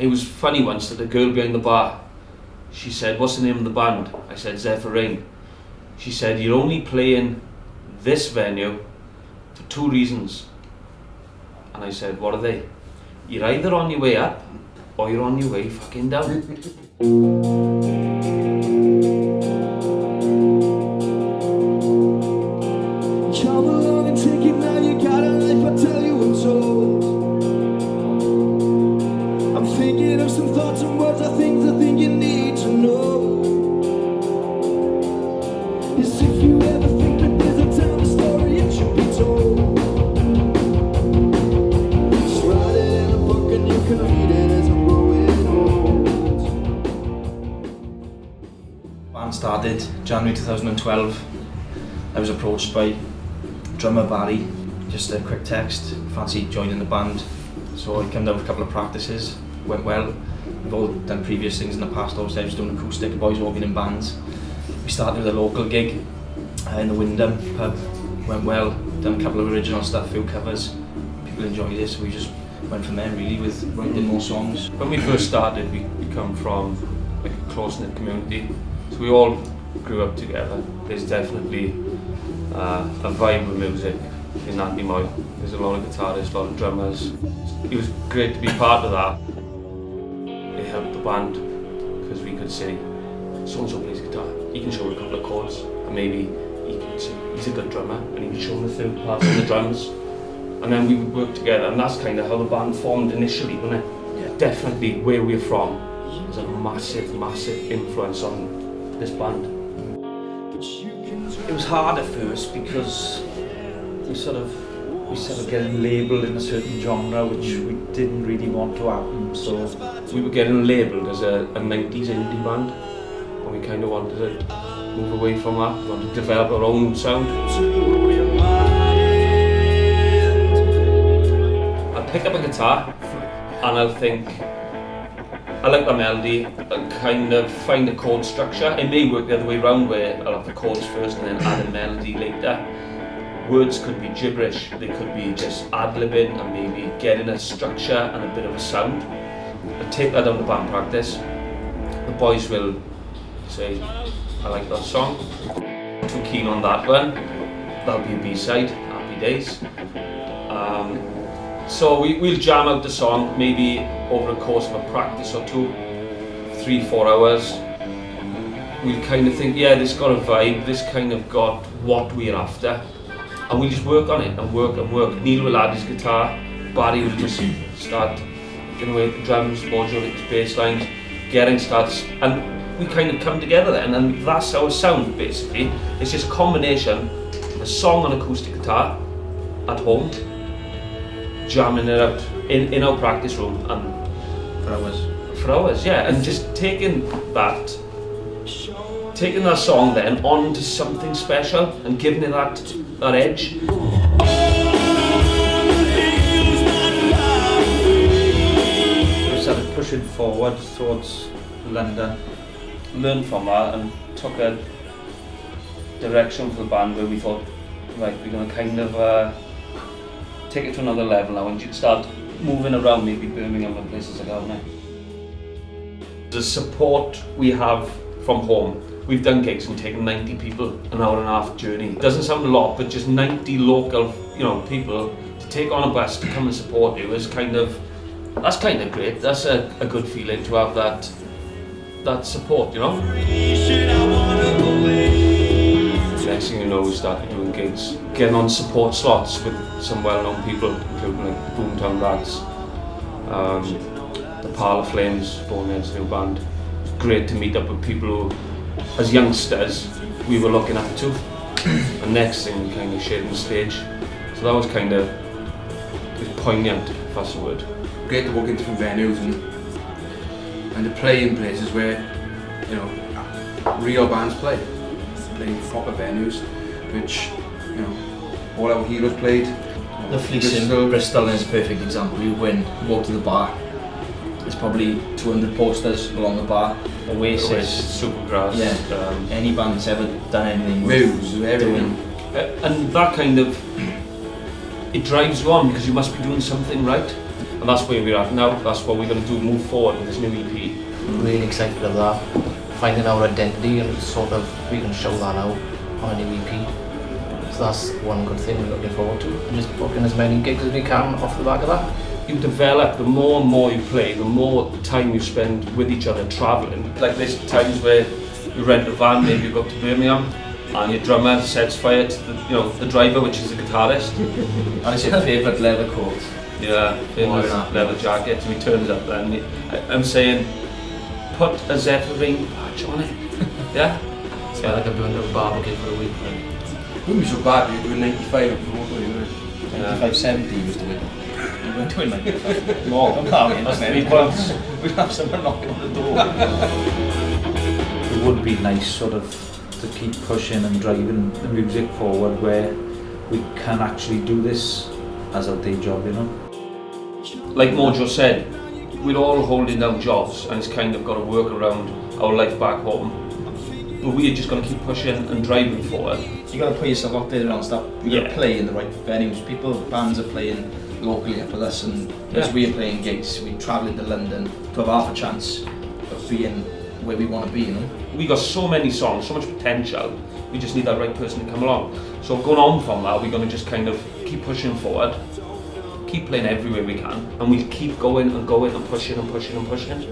It was funny once that the girl behind the bar, she said, "What's the name of the band?" I said, Zephyr. She said, "You're only playing this venue for 2 reasons." And I said, "What are they?" "You're either on your way up or you're on your way fucking down." Come along and take it now, you got a life, I tell you I'm told. I'm thinking of some thoughts and words, I think you need to know. Is if you ever think that there's a time, a story it should be told. Just write it in a book and you can read it as I'm growing old. Band started January 2012. I was approached by drummer Barry, just a quick text, fancy joining the band. So I came down for a couple of practices, went well. We've all done previous things in the past, obviously I was doing acoustic, the boys all been in bands. We started with a local gig in the Wyndham pub, went well, done a couple of original stuff, few covers. People enjoyed it, so we just went from there really with writing more songs. When we first started, we come from like a close-knit community, so we all grew up together. There's definitely a vibe of music in Andy Moy. There's a lot of guitarists, a lot of drummers. It was great to be part of that. It helped the band because we could say, so-and-so plays guitar, he can show a couple of chords, and maybe he can say he's a good drummer and he can show the third parts of the drums. And then we would work together, and that's kind of how the band formed initially, wasn't it? Yeah. Definitely where we're from is a massive, massive influence on this band. It was hard at first because we sort of getting labelled in a certain genre which we didn't really want to happen. So we were getting labelled as a 90s indie band, and we kind of wanted to move away from that. We wanted to develop our own sound. I'll pick up a guitar and I'll think, I like the melody, and kind of find a chord structure. It may work the other way around where I'll have the chords first and then add a melody later. Words could be gibberish, they could be just ad-libbing and maybe getting a structure and a bit of a sound. I take that down to band practice. The boys will say, "I like that song, too keen on that one." That'll be a B-side, happy days. So we'll jam out the song, maybe over a course of a practice or 2, 3-4 hours. We'll kind of think, yeah, this got a vibe, this kind of got what we're after. And we'll just work on it and work and work. Neil will add his guitar, Barry will just start getting away with the drums, Mojo with his bass lines, Gering starts, and we kind of come together then, and that's our sound basically. It's just a combination of a song on acoustic guitar at home, jamming it out in our practice room and for hours, yeah, and just taking that song then on to something special and giving it that edge. we started pushing forward towards London. Learned from that and took a direction for the band where we thought, right, we're going to kind of take it to another level now and start moving around, maybe Birmingham and places like that now. The support we have from home. We've done gigs and taken 90 people an hour and a half journey. It doesn't sound a lot, but just 90 local, people to take on a bus to come and support you is that's kind of great. That's a good feeling to have that support, Next thing you know, we started doing gigs, getting on support slots with some well-known people, including like Boomtown Rats, the Parlour Flames, Bonehead's new band. It's great to meet up with people who, as youngsters, we were looking up to. And next thing, we kind of shared the stage. So that was kind of poignant, if that's the word. Great to walk in different venues and to play in places where, real bands play in proper venues, which, all our heroes played. The Fleece in Bristol is a perfect example. You walk to the bar, there's probably 200 posters along the bar. Oasis, Supergrass, any band that's ever done anything Moves, everything. And that kind of, it drives you on because you must be doing something right. And that's where we're at now. That's what we're going to do, move forward with this new EP. Really excited of that. Finding our identity and sort of we can show that out on a new EP. So that's one good thing we're looking forward to. And just booking as many gigs as we can off the back of that. You develop, the more and more you play, the more time you spend with each other travelling. Like there's times where you rent a van, maybe you go up to Birmingham, and your drummer sets fire to the driver, which is a guitarist. And it's your favourite leather coat. Yeah, favourite leather jacket. So he turns up there and I'm saying, put a Zephyr patch on it. Yeah? It's like I'm doing a barbecue for a week. It wouldn't be so bad if you were doing 95 up the motorway, 95, 70 was doing. We weren't doing 95. More. I'm having, wasn't it? We'd have someone knocking on the door. It would be nice sort of to keep pushing and driving the music forward where we can actually do this as a day job, you know. Like Mojo said, we're all holding down jobs and it's kind of got to work around our life back home. But we're just going to keep pushing and driving forward. You got to put yourself out there and stuff. You got to play in the right venues. Bands are playing locally up with us, and as we're playing gigs, we travel into London to have half a chance of being where we want to be, you know. We got so many songs, so much potential. We just need that right person to come along. So going on from that, we're going to just kind of keep pushing forward, keep playing everywhere we can, and we keep going and going and pushing and pushing and pushing.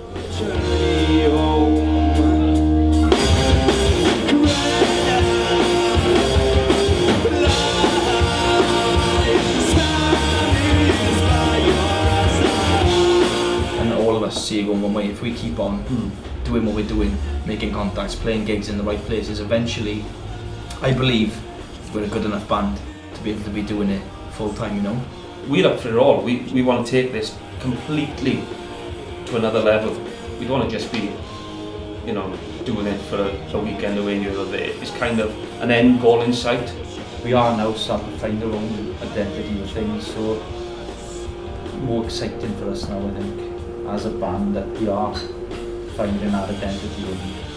And all of us see it going one way. If we keep on doing what we're doing, making contacts, playing gigs in the right places, eventually, I believe we're a good enough band to be able to be doing it full time, you know. We're up for it all. We want to take this completely to another level. We don't want to just be, doing it for a weekend away here or there. It's kind of an end goal in sight. We are now starting to find our own identity and things, so more exciting for us now, I think, as a band, that we are finding our identity.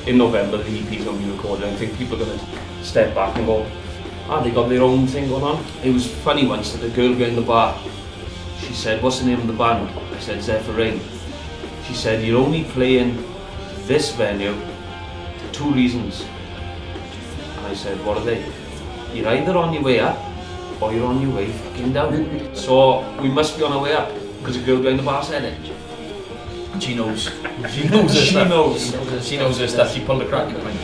In November, the EP's going to be recorded. I think people are going to step back and go, they got their own thing going on. It was funny once that the girl behind the bar, she said, what's the name of the band? I said, Zephyr. She said, you're only playing this venue for 2 reasons. And I said, what are they? You're either on your way up or you're on your way fucking down. So we must be on our way up because the girl behind the bar said it. And she knows. She knows her stuff. She knows her stuff. She pulled a cracking point.